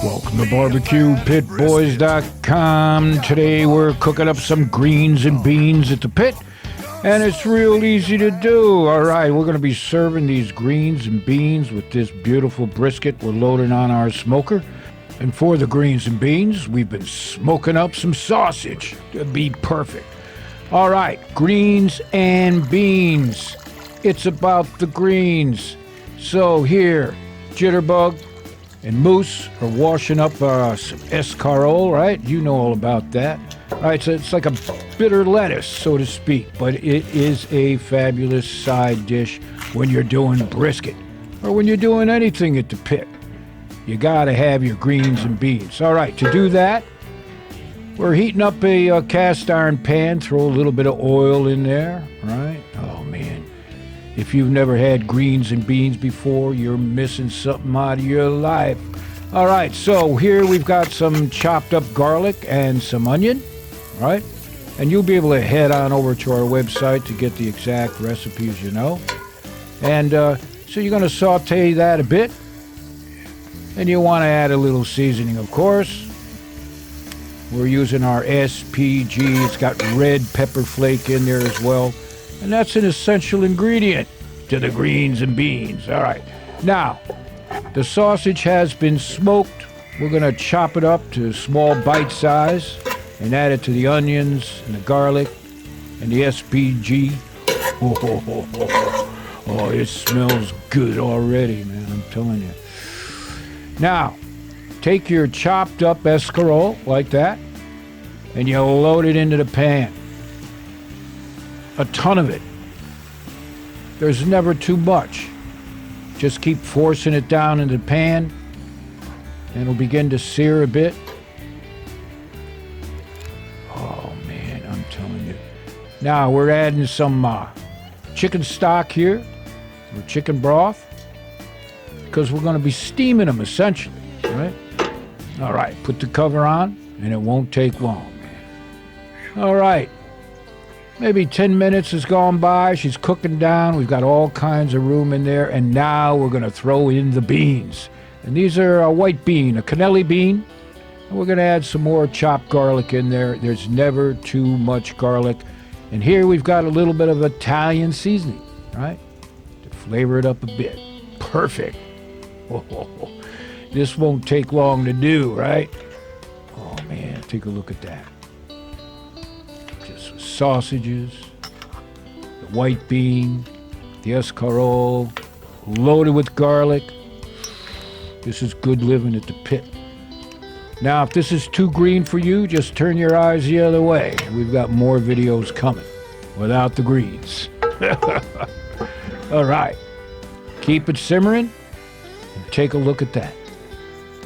Welcome to BBQPitBoys.com. Today we're cooking up some greens and beans at the pit, and it's real easy to do. All right, we're going to be serving these greens and beans with this beautiful brisket we're loading on our smoker. And for the greens and beans, we've been smoking up some sausage to be perfect. All right, greens and beans. It's about the greens. So here, Jitterbug and Moose are washing up some escarole, right? You know all about that. All right, so it's like a bitter lettuce, so to speak, but it is a fabulous side dish when you're doing brisket or when you're doing anything at the pit. You gotta have your greens and beans. All right, to do that, we're heating up a cast iron pan. Throw a little bit of oil in there, right? Oh, man. If you've never had greens and beans before, you're missing something out of your life. All right, so here we've got some chopped up garlic and some onion, right? And you'll be able to head on over to our website to get the exact recipes, you know. And so you're going to saute that a bit. And you want to add a little seasoning, of course. We're using our SPG. It's got red pepper flake in there as well. And that's an essential ingredient to the greens and beans. All right. Now, the sausage has been smoked. We're going to chop it up to small bite size and add it to the onions and the garlic and the SPG. Oh, it smells good already, man. I'm telling you. Now, take your chopped up escarole like that and you load it into the pan. A ton of it. There's never too much. Just keep forcing it down into the pan and it'll begin to sear a bit. Oh man, I'm telling you. Now we're adding some chicken stock here, or chicken broth, because we're going to be steaming them essentially, right? All right, put the cover on and it won't take long, man. All right. Maybe 10 minutes has gone by. She's cooking down. We've got all kinds of room in there. And now we're going to throw in the beans. And these are a white bean, a cannelli bean. And we're going to add some more chopped garlic in there. There's never too much garlic. And here we've got a little bit of Italian seasoning, right? To flavor it up a bit. Perfect. Oh, this won't take long to do, right? Oh, man, take a look at that. Sausages, the white bean, the escarole, loaded with garlic. This is good living at the pit. Now, if this is too green for you, just turn your eyes the other way. We've got more videos coming without the greens. All right, keep it simmering and take a look at that.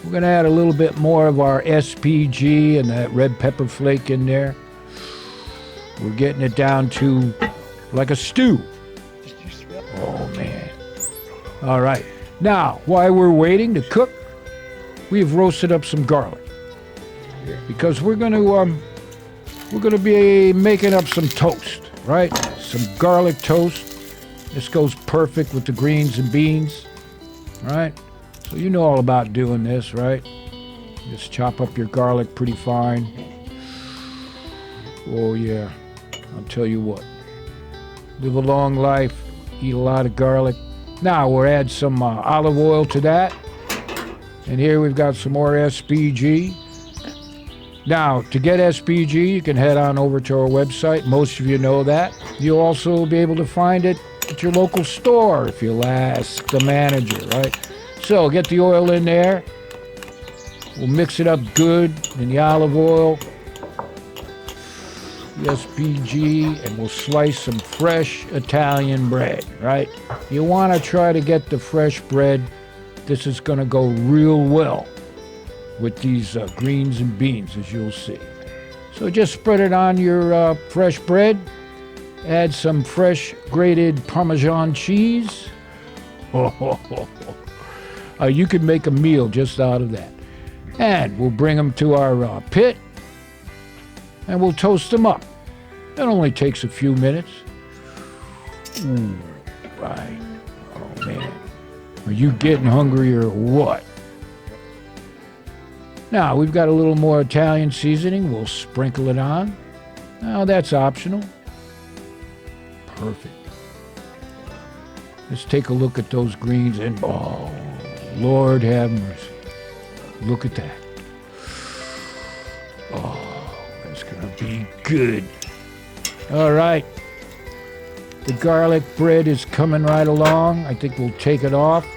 We're going to add a little bit more of our SPG and that red pepper flake in there. We're getting it down to like a stew. Oh, man. All right. Now, while we're waiting to cook, we've roasted up some garlic. Because we're going to be making up some toast, right? Some garlic toast. This goes perfect with the greens and beans, right? So you know all about doing this, right? Just chop up your garlic pretty fine. Oh, yeah. I'll tell you what. Live a long life, eat a lot of garlic. Now we'll add some olive oil to that. And here we've got some more SPG. Now, to get SPG, you can head on over to our website. Most of you know that. You'll also be able to find it at your local store if you'll ask the manager, right? So get the oil in there. We'll mix it up good in the olive oil. SPG, and we'll slice some fresh Italian bread, right? You want to try to get the fresh bread. This is going to go real well with these greens and beans, as you'll see. So just spread it on your fresh bread. Add some fresh grated Parmesan cheese. You can make a meal just out of that. And we'll bring them to our pit. And we'll toast them up. It only takes a few minutes. Ooh, right. Oh, man. Are you getting hungry or what? Now, we've got a little more Italian seasoning. We'll sprinkle it on. Now, that's optional. Perfect. Let's take a look at those greens, and oh, Lord have mercy. Look at that. Oh, that's going to be good. All right. The garlic bread is coming right along. I think we'll take it off.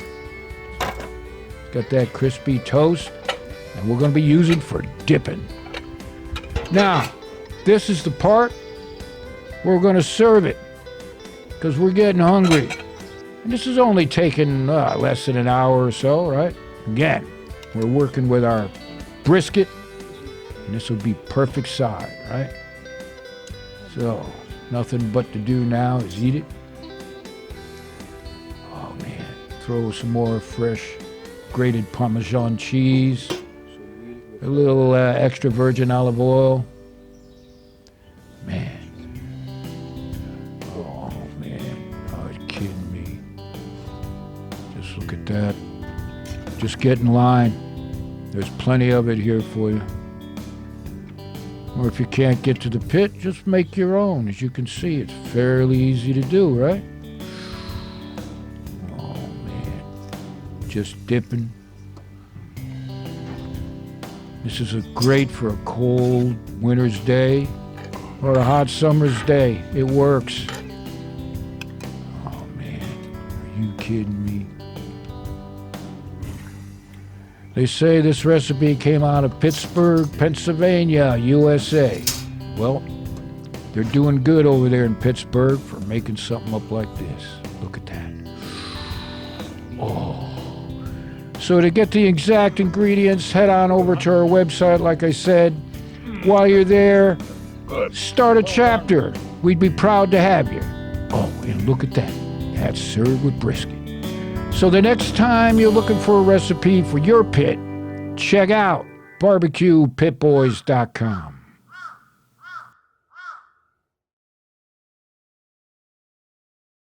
Got that crispy toast, and we're going to be using for dipping. Now, this is the part we're going to serve it because we're getting hungry. And this is only taking less than an hour or so, right? Again, we're working with our brisket, and this will be perfect side, right? So, nothing but to do now is eat it. Oh, man. Throw some more fresh grated Parmesan cheese, a little extra virgin olive oil. Man. Oh, man. Are you kidding me? Just look at that. Just get in line. There's plenty of it here for you. Or if you can't get to the pit, just make your own. As you can see, it's fairly easy to do, right? Oh, man. Just dipping. This is great for a cold winter's day or a hot summer's day. It works. Oh, man. Are you kidding me? They say this recipe came out of Pittsburgh, Pennsylvania, USA. Well, they're doing good over there in Pittsburgh for making something up like this. Look at that. Oh. So to get the exact ingredients, head on over to our website, like I said. While you're there, start a chapter. We'd be proud to have you. Oh, and look at that. That's served with brisket. So the next time you're looking for a recipe for your pit, check out BBQPitBoys.com.